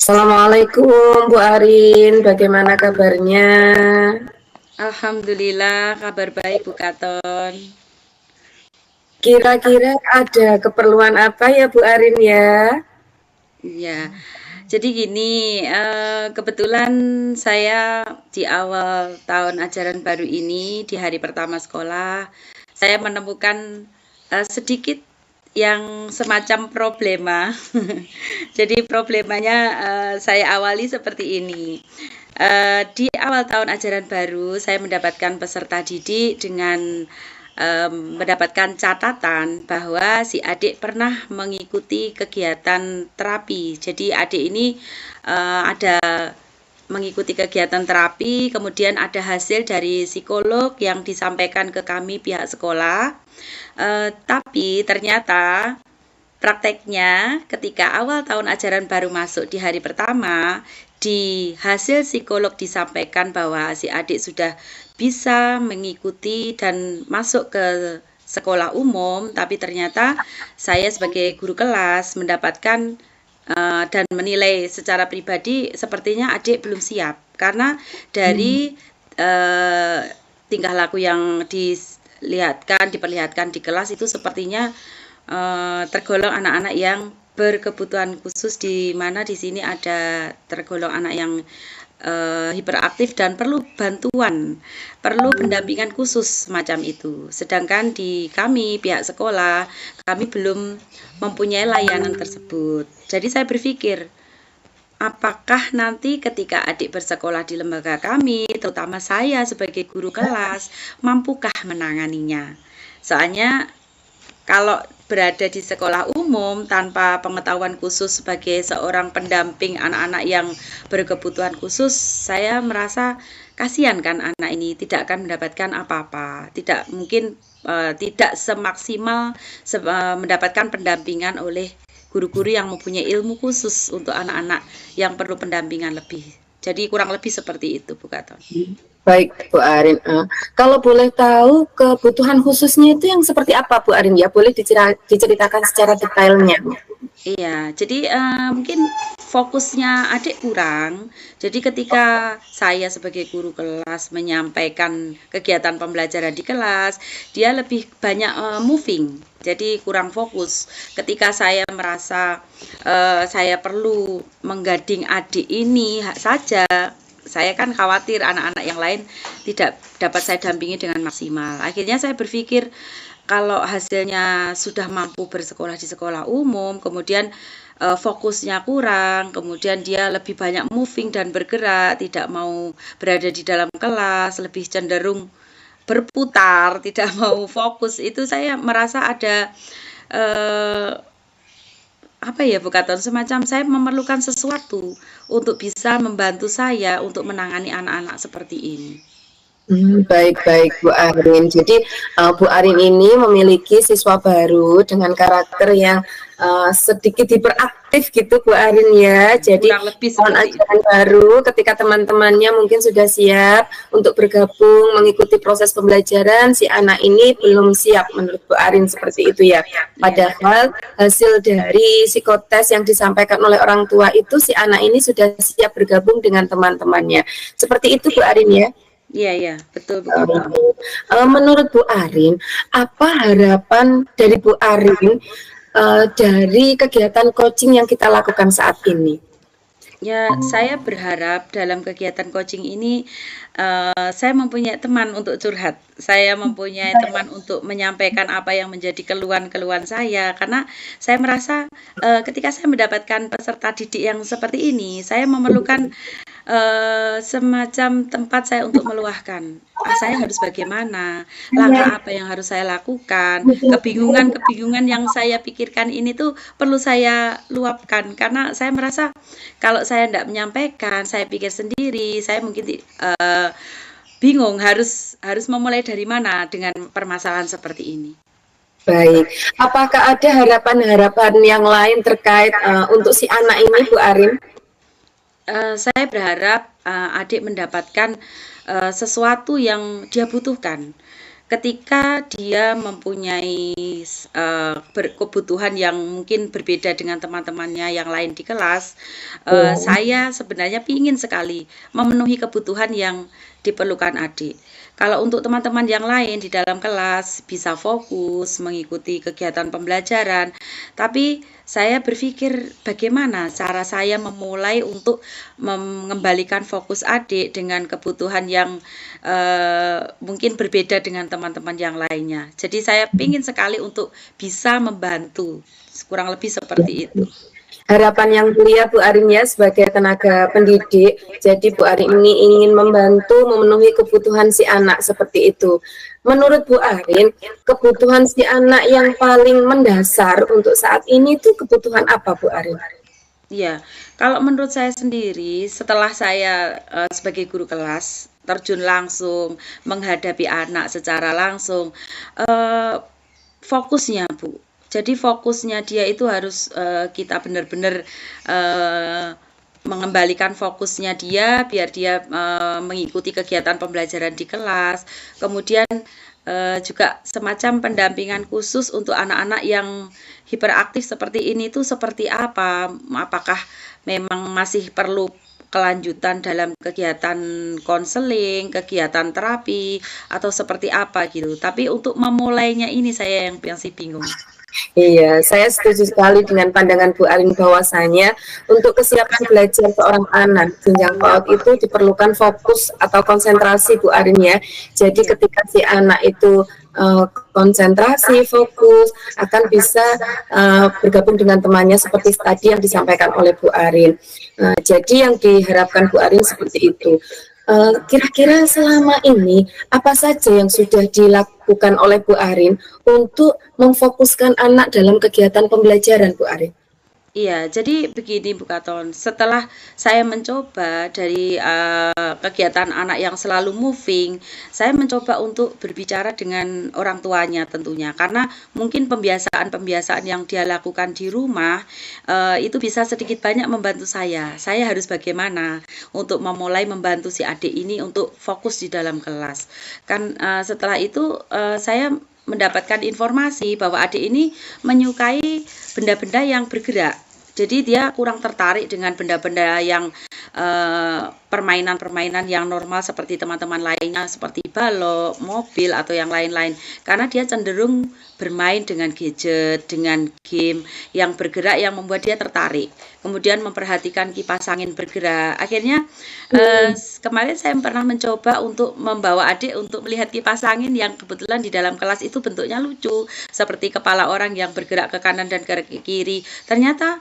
Assalamualaikum Bu Arin, bagaimana kabarnya? Alhamdulillah, kabar baik Bu Katon. Kira-kira ada keperluan apa ya Bu Arin ya? Ya, jadi gini, kebetulan saya di awal tahun ajaran baru ini, di hari pertama sekolah, saya menemukan sedikit yang semacam problema. Jadi problemanya saya awali seperti ini. Di awal tahun ajaran baru, saya mendapatkan peserta didik dengan mendapatkan catatan bahwa si adik pernah mengikuti kegiatan terapi. Jadi adik ini ada mengikuti kegiatan terapi, kemudian ada hasil dari psikolog yang disampaikan ke kami pihak sekolah. Tapi ternyata prakteknya ketika awal tahun ajaran baru masuk di hari pertama, di hasil psikolog disampaikan bahwa si adik sudah bisa mengikuti dan masuk ke sekolah umum, tapi ternyata saya sebagai guru kelas mendapatkan dan menilai secara pribadi sepertinya adik belum siap karena dari uh, tingkah laku yang diperlihatkan di kelas itu sepertinya tergolong anak-anak yang berkebutuhan khusus, di mana di sini ada tergolong anak yang hiperaktif dan perlu bantuan, perlu pendampingan khusus macam itu. Sedangkan di kami pihak sekolah, kami belum mempunyai layanan tersebut. Jadi saya berpikir, apakah nanti ketika adik bersekolah di lembaga kami, terutama saya sebagai guru kelas, mampukah menanganinya? Soalnya kalau berada di sekolah umum tanpa pengetahuan khusus sebagai seorang pendamping anak-anak yang berkebutuhan khusus, saya merasa kasihan kan anak ini tidak akan mendapatkan apa-apa, tidak mungkin tidak semaksimal mendapatkan pendampingan oleh guru-guru yang mempunyai ilmu khusus untuk anak-anak yang perlu pendampingan lebih. Jadi kurang lebih seperti itu, Bu Katon. Baik Bu Arin, kalau boleh tahu kebutuhan khususnya itu yang seperti apa Bu Arin ya? Boleh diceritakan secara detailnya. Iya, jadi mungkin fokusnya adik kurang. Jadi ketika saya sebagai guru kelas menyampaikan kegiatan pembelajaran di kelas, dia lebih banyak moving. Jadi kurang fokus. Ketika saya merasa saya perlu menggading adik ini saja, saya kan khawatir anak-anak yang lain tidak dapat saya dampingi dengan maksimal. Akhirnya saya berpikir kalau hasilnya sudah mampu bersekolah di sekolah umum, kemudian fokusnya kurang, kemudian dia lebih banyak moving dan bergerak, tidak mau berada di dalam kelas, lebih cenderung berputar, tidak mau fokus. Itu saya merasa ada eh, apa ya Bu Katon, semacam saya memerlukan sesuatu untuk bisa membantu saya untuk menangani anak-anak seperti ini. Baik-baik Bu Arin. Jadi Bu Arin ini memiliki siswa baru dengan karakter yang sedikit hiperaktif gitu Bu Arin ya. Jadi Kurang lebih tahun seperti itu. ajaran baru ketika teman-temannya mungkin sudah siap untuk bergabung mengikuti proses pembelajaran, si anak ini belum siap menurut Bu Arin seperti itu ya. Ya, Padahal hasil dari psikotes yang disampaikan oleh orang tua itu si anak ini sudah siap bergabung dengan teman-temannya. Seperti itu Bu Arin ya. iya, iya, betul Bu Katon. Menurut Bu Arin, apa harapan dari Bu Arin dari kegiatan coaching yang kita lakukan saat ini? Ya, saya berharap dalam kegiatan coaching ini saya mempunyai teman untuk curhat. Saya mempunyai teman untuk menyampaikan apa yang menjadi keluhan-keluhan saya. Karena saya merasa ketika saya mendapatkan peserta didik yang seperti ini, saya memerlukan semacam tempat saya untuk meluahkan. Saya harus bagaimana, langkah apa yang harus saya lakukan, kebingungan-kebingungan yang saya pikirkan ini tuh perlu saya luapkan karena saya merasa kalau saya tidak menyampaikan, saya pikir sendiri, saya mungkin bingung harus memulai dari mana dengan permasalahan seperti ini. Baik, apakah ada harapan-harapan yang lain terkait untuk si anak ini, Bu Arin? Saya berharap adik mendapatkan sesuatu yang dia butuhkan. ketika dia mempunyai kebutuhan yang mungkin berbeda dengan teman-temannya yang lain di kelas, saya sebenarnya ingin sekali memenuhi kebutuhan yang diperlukan adik. Kalau untuk teman-teman yang lain di dalam kelas bisa fokus mengikuti kegiatan pembelajaran, tapi saya berpikir bagaimana cara saya memulai untuk mengembalikan fokus adik dengan kebutuhan yang mungkin berbeda dengan teman-teman yang lainnya. Jadi saya ingin sekali untuk bisa membantu, kurang lebih seperti itu. Harapan yang mulia Bu Arin ya sebagai tenaga pendidik. Jadi Bu Arin ini ingin membantu memenuhi kebutuhan si anak seperti itu. Menurut Bu Arin, kebutuhan si anak yang paling mendasar untuk saat ini itu kebutuhan apa Bu Arin? Iya, kalau menurut saya sendiri, setelah saya sebagai guru kelas terjun langsung menghadapi anak secara langsung, fokusnya Bu. Jadi fokusnya dia itu harus kita benar-benar mengembalikan fokusnya dia biar dia mengikuti kegiatan pembelajaran di kelas. Kemudian juga semacam pendampingan khusus untuk anak-anak yang hiperaktif seperti ini itu seperti apa? Apakah memang masih perlu kelanjutan dalam kegiatan konseling, kegiatan terapi, atau seperti apa gitu. Tapi untuk memulainya ini saya yang masih bingung. Iya, saya setuju sekali dengan pandangan Bu Arin bahwasanya untuk kesiapan belajar seorang anak jenjang PAUD itu diperlukan fokus atau konsentrasi Bu Arin ya. Jadi ketika si anak itu konsentrasi, fokus, akan bisa bergabung dengan temannya seperti tadi yang disampaikan oleh Bu Arin. Jadi yang diharapkan Bu Arin seperti itu. Kira-kira selama ini apa saja yang sudah dilakukan oleh Bu Arin untuk memfokuskan anak dalam kegiatan pembelajaran Bu Arin? Iya, jadi begini Bu Katon, setelah saya mencoba dari kegiatan anak yang selalu moving, saya mencoba untuk berbicara dengan orang tuanya tentunya, karena mungkin pembiasaan-pembiasaan yang dia lakukan di rumah itu bisa sedikit banyak membantu saya. Saya harus bagaimana untuk memulai membantu si adik ini untuk fokus di dalam kelas. Kan setelah itu saya mendapatkan informasi bahwa adik ini menyukai benda-benda yang bergerak. Jadi dia kurang tertarik dengan benda-benda yang permainan-permainan yang normal seperti teman-teman lainnya seperti balok, mobil atau yang lain-lain. Karena dia cenderung bermain dengan gadget, dengan game yang bergerak yang membuat dia tertarik. Kemudian memperhatikan kipas angin bergerak. Akhirnya kemarin saya pernah mencoba untuk membawa adik untuk melihat kipas angin yang kebetulan di dalam kelas itu bentuknya lucu, seperti kepala orang yang bergerak ke kanan dan ke kiri. Ternyata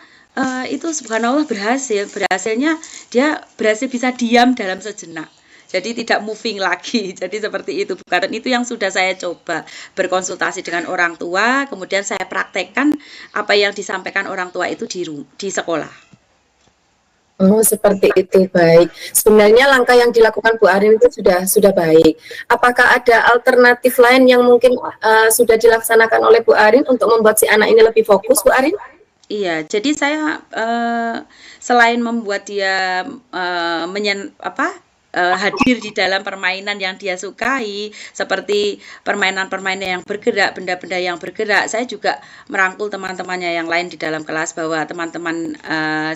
itu subhanallah berhasilnya dia berhasil bisa diam dalam sejenak, jadi tidak moving lagi. Jadi seperti itu bukan itu yang sudah saya coba berkonsultasi dengan orang tua, kemudian saya praktekkan apa yang disampaikan orang tua itu di sekolah. Oh seperti itu, baik. Sebenarnya langkah yang dilakukan Bu Arin itu sudah baik. Apakah ada alternatif lain yang mungkin sudah dilaksanakan oleh Bu Arin untuk membuat si anak ini lebih fokus Bu Arin? Iya, jadi saya selain membuat dia hadir di dalam permainan yang dia sukai, seperti permainan-permainan yang bergerak, benda-benda yang bergerak, saya juga merangkul teman-temannya yang lain di dalam kelas bahwa teman-teman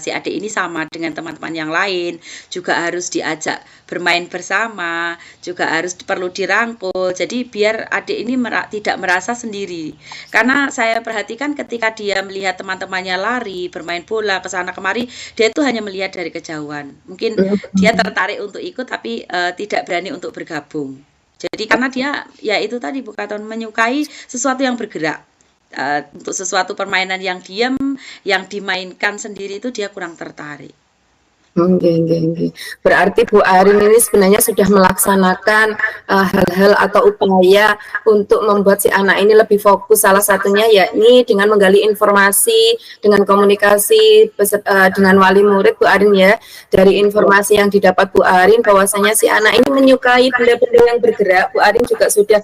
si adik ini sama dengan teman-teman yang lain, juga harus diajak bermain bersama, juga harus perlu dirangkul. Jadi biar adik ini tidak merasa sendiri. Karena saya perhatikan ketika dia melihat teman-temannya lari, bermain bola ke sana kemari, dia itu hanya melihat dari kejauhan. Mungkin dia tertarik untuk ikut tapi tidak berani untuk bergabung. Jadi karena dia ya itu tadi Bu Katon menyukai sesuatu yang bergerak. Untuk sesuatu permainan yang diam, yang dimainkan sendiri itu dia kurang tertarik. Berarti Bu Arin ini sebenarnya sudah melaksanakan hal-hal atau upaya untuk membuat si anak ini lebih fokus. Salah satunya yakni dengan menggali informasi, dengan komunikasi dengan wali murid Bu Arin ya. Dari informasi yang didapat Bu Arin bahwasanya si anak ini menyukai benda-benda yang bergerak, Bu Arin juga sudah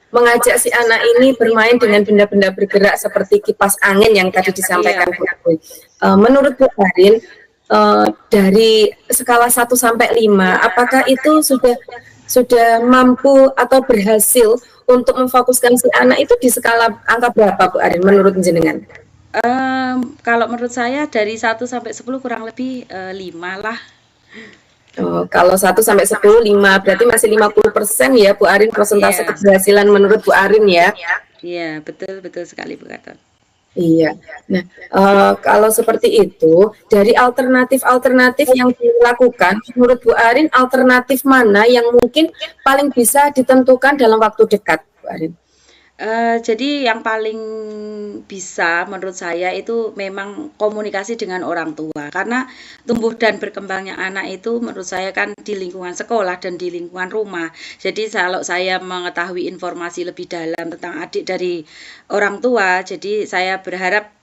mengajak si anak ini bermain dengan benda-benda bergerak seperti kipas angin yang tadi disampaikan Bu Arin. Menurut Bu Arin, dari skala 1 sampai 5, apakah itu sudah sudah mampu atau berhasil untuk memfokuskan si anak itu di skala angka berapa Bu Arin menurut jenengan? Kalau menurut saya dari 1 sampai 10 kurang lebih 5 lah. Oh, kalau 1 sampai 10, 5 berarti masih 50% ya Bu Arin persentase Iya, keberhasilan menurut Bu Arin ya. iya betul betul sekali Bu Katon. Iya. Nah, kalau seperti itu, dari alternatif-alternatif yang dilakukan, menurut Bu Arin, alternatif mana yang mungkin paling bisa ditentukan dalam waktu dekat, Bu Arin? Jadi yang paling bisa menurut saya itu memang komunikasi dengan orang tua, karena tumbuh dan berkembangnya anak itu menurut saya kan di lingkungan sekolah dan di lingkungan rumah. Jadi kalau saya mengetahui informasi lebih dalam tentang adik dari orang tua, jadi saya berharap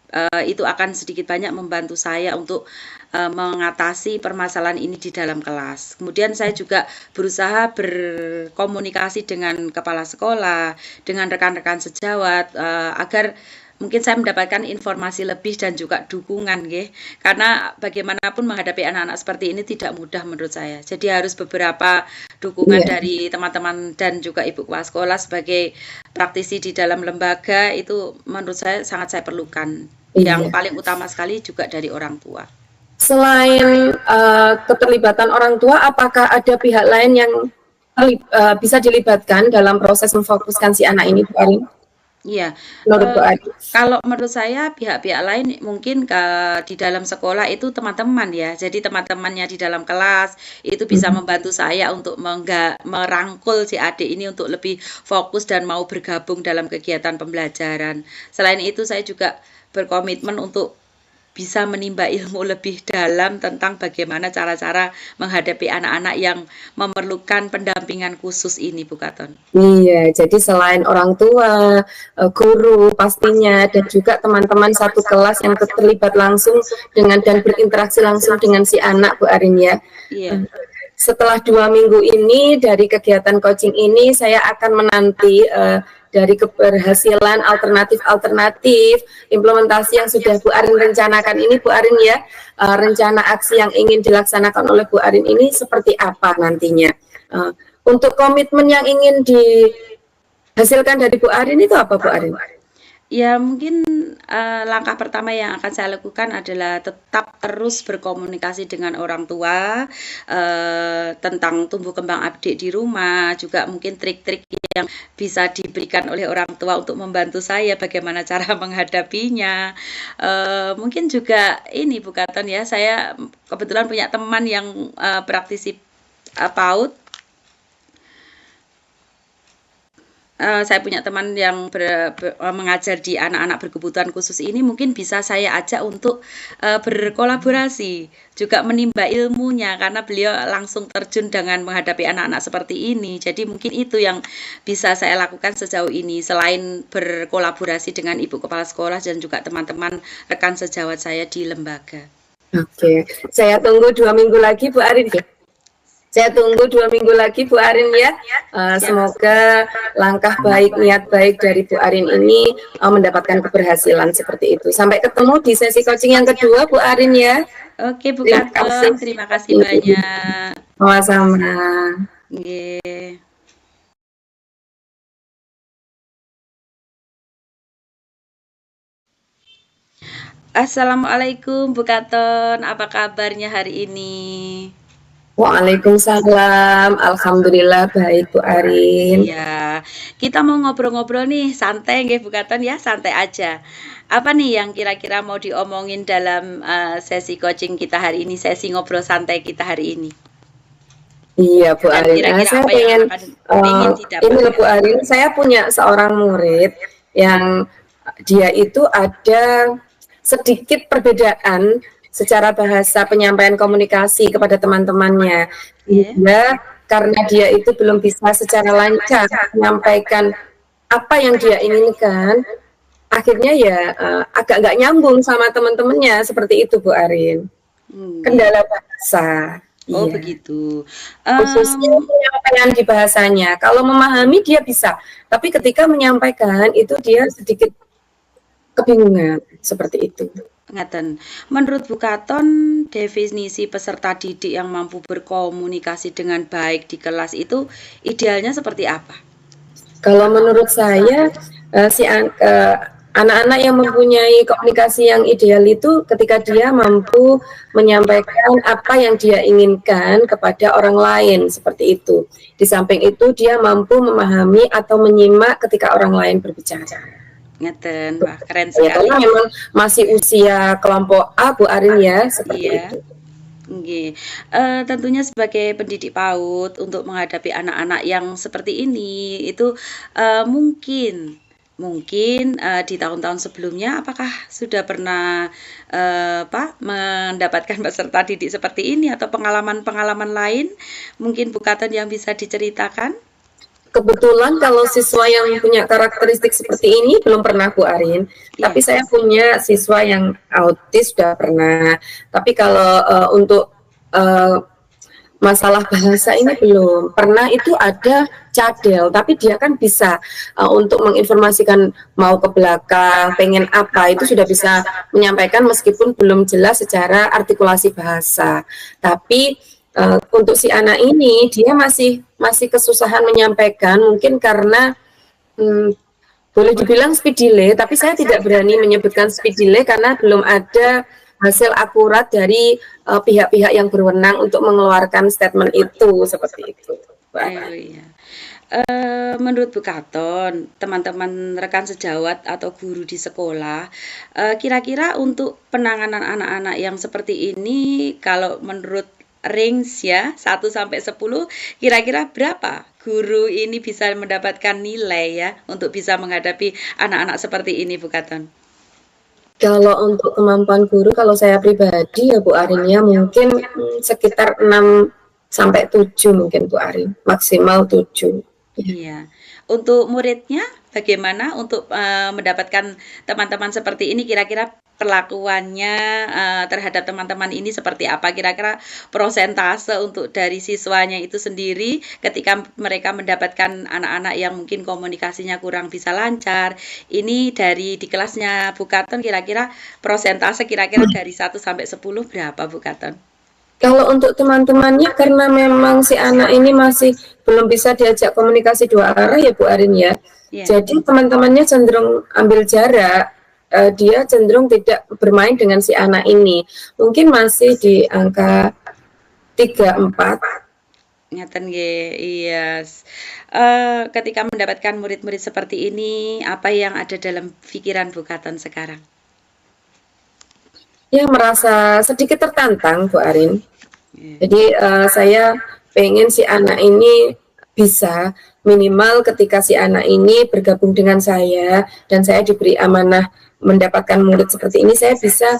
itu akan sedikit banyak membantu saya untuk mengatasi permasalahan ini di dalam kelas. Kemudian saya juga berusaha berkomunikasi dengan kepala sekolah, dengan rekan-rekan sejawat, agar mungkin saya mendapatkan informasi lebih dan juga dukungan, nggih. Karena bagaimanapun menghadapi anak-anak seperti ini tidak mudah menurut saya. Jadi harus beberapa dukungan Iya, dari teman-teman dan juga ibu kepala sekolah sebagai praktisi di dalam lembaga itu menurut saya sangat saya perlukan. Yang iya. paling utama sekali juga dari orang tua. Selain keterlibatan orang tua, apakah ada pihak lain yang bisa dilibatkan dalam proses memfokuskan si anak ini, Bu Arin? Iya, Menurut Bu Arin? kalau menurut saya pihak-pihak lain mungkin di dalam sekolah itu teman-teman ya. Jadi teman-temannya di dalam kelas itu bisa membantu saya untuk merangkul si adik ini untuk lebih fokus dan mau bergabung dalam kegiatan pembelajaran. Selain itu saya juga berkomitmen untuk bisa menimba ilmu lebih dalam tentang bagaimana cara-cara menghadapi anak-anak yang memerlukan pendampingan khusus ini, Bu Katon. Iya, jadi selain orang tua, guru pastinya, dan juga teman-teman satu kelas yang terlibat langsung dengan dan berinteraksi langsung dengan si anak, Bu Arin ya. Iya. Setelah 2 minggu ini dari kegiatan coaching ini, saya akan menanti dari keberhasilan alternatif-alternatif implementasi yang sudah Bu Arin rencanakan ini, Bu Arin ya, rencana aksi yang ingin dilaksanakan oleh Bu Arin ini seperti apa nantinya? Untuk komitmen yang ingin dihasilkan dari Bu Arin itu apa, Bu Arin? Ya mungkin langkah pertama yang akan saya lakukan adalah tetap terus berkomunikasi dengan orang tua tentang tumbuh kembang adik di rumah, juga mungkin trik-trik yang bisa diberikan oleh orang tua untuk membantu saya bagaimana cara menghadapinya. Mungkin juga ini Bu Katon ya, saya kebetulan punya teman yang praktisi PAUD. Saya punya teman yang mengajar di anak-anak berkebutuhan khusus ini, mungkin bisa saya ajak untuk berkolaborasi, juga menimba ilmunya karena beliau langsung terjun dengan menghadapi anak-anak seperti ini. Jadi mungkin itu yang bisa saya lakukan sejauh ini, selain berkolaborasi dengan ibu kepala sekolah dan juga teman-teman rekan sejawat saya di lembaga. Oke, saya tunggu 2 minggu lagi Bu Arin ya. Saya tunggu 2 minggu lagi Bu Arin ya. Semoga langkah baik, niat baik dari Bu Arin ini mendapatkan keberhasilan seperti itu. Sampai ketemu di sesi coaching yang kedua Bu Arin ya. Oke Bu Katon, terima kasih banyak. Sama-sama. Yeah. Assalamualaikum Bu Katon, apa kabarnya hari ini? Waalaikumsalam, alhamdulillah baik Bu Arin. Iya, kita mau ngobrol-ngobrol nih, santai nggih Bu Katon ya, santai aja. Apa nih yang kira-kira mau diomongin dalam sesi coaching kita hari ini, sesi ngobrol santai kita hari ini? Iya Bu Dan Arin, kira-kira saya apa yang pengen akan ini didapatkan? loh Bu Arin, saya punya seorang murid yang dia itu ada sedikit perbedaan secara bahasa penyampaian komunikasi kepada teman-temannya. Yeah. Sehingga karena dia itu belum bisa secara lancar menyampaikan apa yang dia inginkan, akhirnya ya agak nggak nyambung sama teman-temannya seperti itu Bu Arin. Kendala bahasa. Oh Iya. begitu. Khususnya penyampaian di bahasanya. Kalau memahami dia bisa, tapi ketika menyampaikan itu dia sedikit kebingungan seperti itu. Ngaten. Menurut Bu Katon Bukaton, definisi peserta didik yang mampu berkomunikasi dengan baik di kelas itu idealnya seperti apa? Kalau menurut saya, anak-anak yang mempunyai komunikasi yang ideal itu ketika dia mampu menyampaikan apa yang dia inginkan kepada orang lain, seperti itu. Di samping itu dia mampu memahami atau menyimak ketika orang lain berbicara. Ngeten, wah keren Ya, sekali. karena memang masih usia kelompok A, Bu Arin ya, seperti Iya. itu. Nggih. Tentunya sebagai pendidik PAUD untuk menghadapi anak-anak yang seperti ini itu mungkin di tahun-tahun sebelumnya apakah sudah pernah mendapatkan peserta didik seperti ini atau pengalaman-pengalaman lain mungkin Bu Katon yang bisa diceritakan? Kebetulan kalau siswa yang punya karakteristik seperti ini belum pernah Bu Arin, tapi Iya. saya punya siswa yang autis sudah pernah. Tapi kalau untuk masalah bahasa ini belum pernah. Itu ada cadel, tapi dia kan bisa untuk menginformasikan mau ke belakang, pengen apa, itu sudah bisa menyampaikan meskipun belum jelas secara artikulasi bahasa. Tapi untuk si anak ini dia masih kesusahan menyampaikan, mungkin karena boleh dibilang speed delay, tapi saya tidak berani menyebutkan speed delay karena belum ada hasil akurat dari pihak-pihak yang berwenang untuk mengeluarkan statement itu, seperti itu. Iya. Menurut Bu Katon, teman-teman rekan sejawat atau guru di sekolah, kira-kira untuk penanganan anak-anak yang seperti ini, kalau menurut range ya 1 sampai 10, kira-kira berapa guru ini bisa mendapatkan nilai ya untuk bisa menghadapi anak-anak seperti ini, Bu Katon? Kalau untuk kemampuan guru, kalau saya pribadi ya Bu Arin ya mungkin sekitar 6 sampai 7 mungkin Bu Arin, maksimal 7. Iya. Untuk muridnya bagaimana untuk mendapatkan teman-teman seperti ini, kira-kira perlakuannya terhadap teman-teman ini seperti apa? Kira-kira prosentase untuk dari siswanya itu sendiri ketika mereka mendapatkan anak-anak yang mungkin komunikasinya kurang bisa lancar. Ini di kelasnya Bu Katon kira-kira prosentase kira-kira dari 1 sampai 10 berapa Bu Katon? Kalau untuk teman-temannya, karena memang si anak ini masih belum bisa diajak komunikasi dua arah ya Bu Arin ya. Iya. Jadi teman-temannya cenderung ambil jarak, dia cenderung tidak bermain dengan si anak ini. Mungkin masih di angka 3-4. Ngeten nggih, iya. Ketika mendapatkan murid-murid seperti ini, apa yang ada dalam pikiran Bu Katon sekarang? Ya, merasa sedikit tertantang Bu Arin. Jadi saya pengen si anak ini bisa minimal ketika si anak ini bergabung dengan saya dan saya diberi amanah mendapatkan murid seperti ini, saya bisa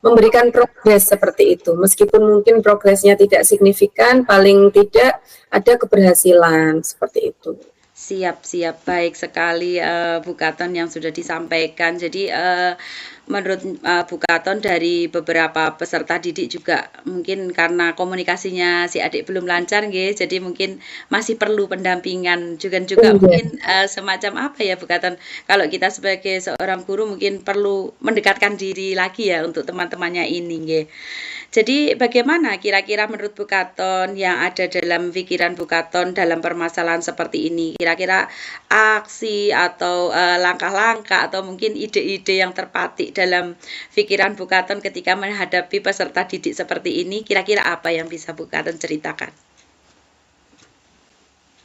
memberikan progres seperti itu. Meskipun mungkin progresnya tidak signifikan, paling tidak ada keberhasilan seperti itu. Siap, baik sekali Bu Katon yang sudah disampaikan. Jadi menurut Bu Katon dari beberapa peserta didik juga mungkin karena komunikasinya si adik belum lancar nggih, jadi mungkin masih perlu pendampingan juga mungkin semacam apa ya Bu Katon, kalau kita sebagai seorang guru mungkin perlu mendekatkan diri lagi ya untuk teman-temannya ini nggih. Jadi bagaimana kira-kira menurut Bu Katon yang ada dalam pikiran Bu Katon dalam permasalahan seperti ini? Kira-kira aksi atau langkah-langkah atau mungkin ide-ide yang terpatik dalam pikiran Bu Katon ketika menghadapi peserta didik seperti ini, kira-kira apa yang bisa Bu Katon ceritakan?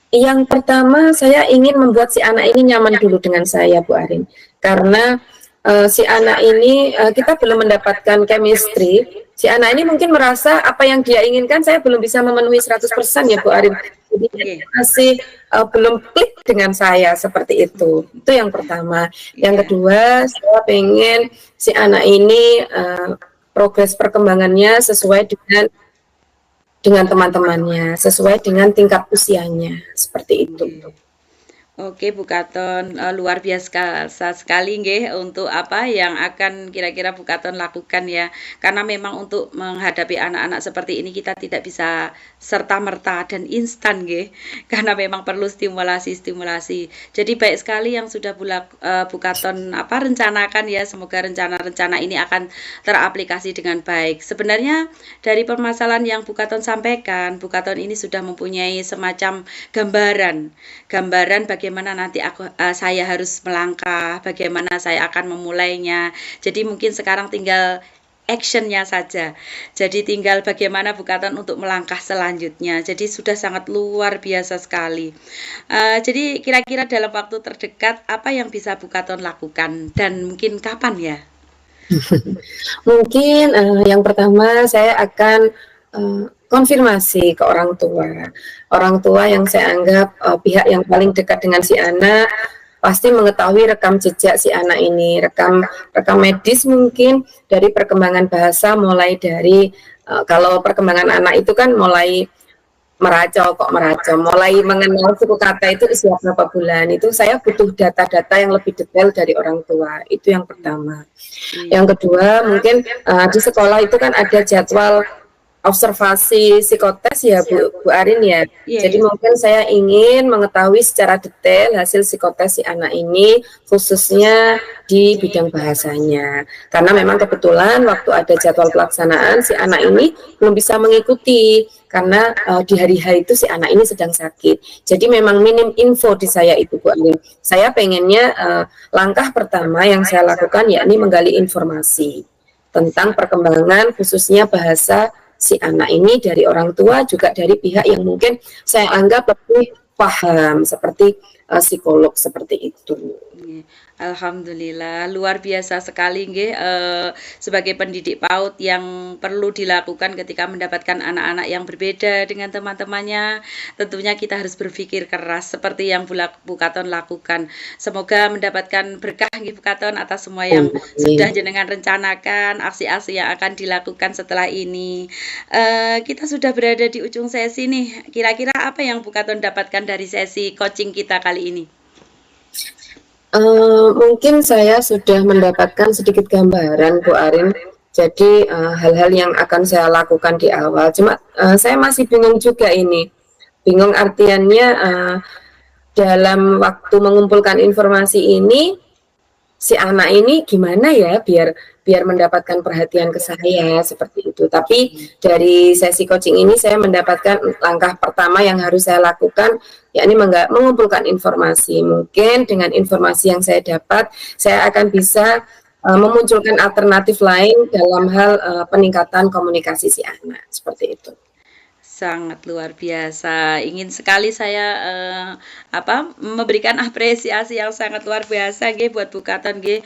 Yang pertama, saya ingin membuat si anak ini nyaman dulu dengan saya Bu Arin. Karena si anak ini kita belum mendapatkan chemistry. Si anak ini mungkin merasa apa yang dia inginkan saya belum bisa memenuhi 100% ya Bu Arin. Jadi dia masih belum klik dengan saya seperti itu. Itu yang pertama. Yang kedua, saya pengen si anak ini progres perkembangannya sesuai dengan teman-temannya, sesuai dengan tingkat usianya, seperti itu. Oke, Bu Katon, luar biasa sekali nggih untuk apa yang akan kira-kira Bu Katon lakukan ya. Karena memang untuk menghadapi anak-anak seperti ini kita tidak bisa serta-merta dan instan nggih, karena memang perlu stimulasi-stimulasi. Jadi baik sekali yang sudah Bu Katon apa rencanakan ya, semoga rencana-rencana ini akan teraplikasi dengan baik. Sebenarnya dari permasalahan yang Bu Katon sampaikan, Bu Katon ini sudah mempunyai semacam gambaran bagaimana nanti saya harus melangkah, bagaimana saya akan memulainya. Jadi mungkin sekarang tinggal actionnya saja. Jadi tinggal bagaimana Bu Katon untuk melangkah selanjutnya. Jadi sudah sangat luar biasa sekali. Jadi kira-kira dalam waktu terdekat apa yang bisa Bu Katon lakukan dan mungkin kapan ya? Mungkin yang pertama saya akan konfirmasi ke orang tua yang saya anggap pihak yang paling dekat dengan si anak, pasti mengetahui rekam jejak si anak ini, rekam medis mungkin dari perkembangan bahasa, mulai dari kalau perkembangan anak itu kan mulai meracau, mulai mengenal suku kata itu usia berapa bulan. Itu saya butuh data-data yang lebih detail dari orang tua. Itu yang pertama. Yang kedua, mungkin di sekolah itu kan ada jadwal observasi psikotes ya Bu Arin ya. Jadi mungkin saya ingin mengetahui secara detail hasil psikotes si anak ini, khususnya di bidang bahasanya. Karena memang kebetulan waktu ada jadwal pelaksanaan si anak ini belum bisa mengikuti karena di hari H itu si anak ini sedang sakit. Jadi memang minim info di saya itu Bu Arin. Saya pengennya langkah pertama yang saya lakukan yakni menggali informasi tentang perkembangan khususnya bahasa si anak ini dari orang tua, juga dari pihak yang mungkin saya anggap lebih paham seperti psikolog seperti itu. Alhamdulillah, luar biasa sekali nggih, sebagai pendidik PAUD yang perlu dilakukan ketika mendapatkan anak-anak yang berbeda dengan teman-temannya. Tentunya kita harus berpikir keras seperti yang Bu Katon lakukan. Semoga mendapatkan berkah nggih Bu Katon atas semua yang sudah jenengan rencanakan, aksi-aksi yang akan dilakukan setelah ini. Kita sudah berada di ujung sesi nih. Kira-kira apa yang Bu Katon dapatkan dari sesi coaching kita kali ini? Mungkin saya sudah mendapatkan sedikit gambaran Bu Arin. Jadi hal-hal yang akan saya lakukan di awal. Cuma saya masih bingung juga ini. Bingung artiannya dalam waktu mengumpulkan informasi ini, si anak ini gimana ya biar mendapatkan perhatian ke saya seperti itu. Tapi dari sesi coaching ini saya mendapatkan langkah pertama yang harus saya lakukan, yakni mengumpulkan informasi. Mungkin dengan informasi yang saya dapat, saya akan bisa memunculkan alternatif lain dalam hal peningkatan komunikasi si anak seperti itu. Sangat luar biasa. Ingin sekali saya memberikan apresiasi yang sangat luar biasa nggih buat Bu Katon nggih,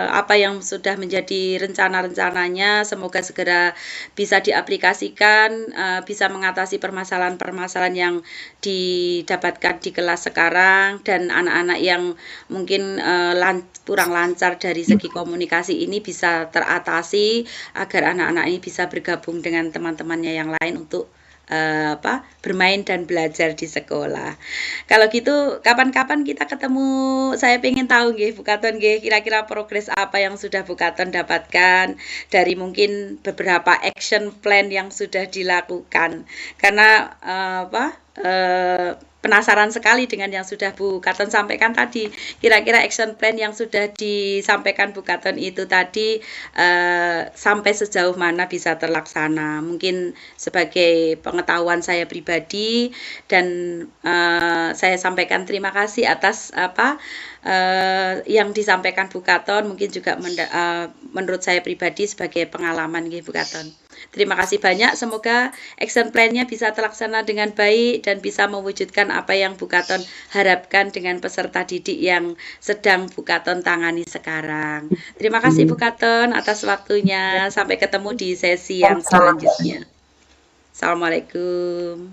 apa yang sudah menjadi rencana-rencananya semoga segera bisa diaplikasikan, bisa mengatasi permasalahan-permasalahan yang didapatkan di kelas sekarang, dan anak-anak yang mungkin kurang lancar dari segi komunikasi ini bisa teratasi agar anak-anak ini bisa bergabung dengan teman-temannya yang lain untuk bermain dan belajar di sekolah. Kalau gitu kapan-kapan kita ketemu, saya pengen tahu nggih Bu Katon nggih kira-kira progres apa yang sudah Bu Katon dapatkan dari mungkin beberapa action plan yang sudah dilakukan. Karena penasaran sekali dengan yang sudah Bu Katon sampaikan tadi. Kira-kira action plan yang sudah disampaikan Bu Katon itu tadi sampai sejauh mana bisa terlaksana. Mungkin sebagai pengetahuan saya pribadi, dan saya sampaikan terima kasih atas yang disampaikan Bu Katon, mungkin juga menurut saya pribadi sebagai pengalaman nggih Bu Katon. Terima kasih banyak, semoga action plan-nya bisa terlaksana dengan baik dan bisa mewujudkan apa yang Bu Katon harapkan dengan peserta didik yang sedang Bu Katon tangani sekarang. Terima kasih Bu Katon atas waktunya, sampai ketemu di sesi yang selanjutnya. Assalamualaikum.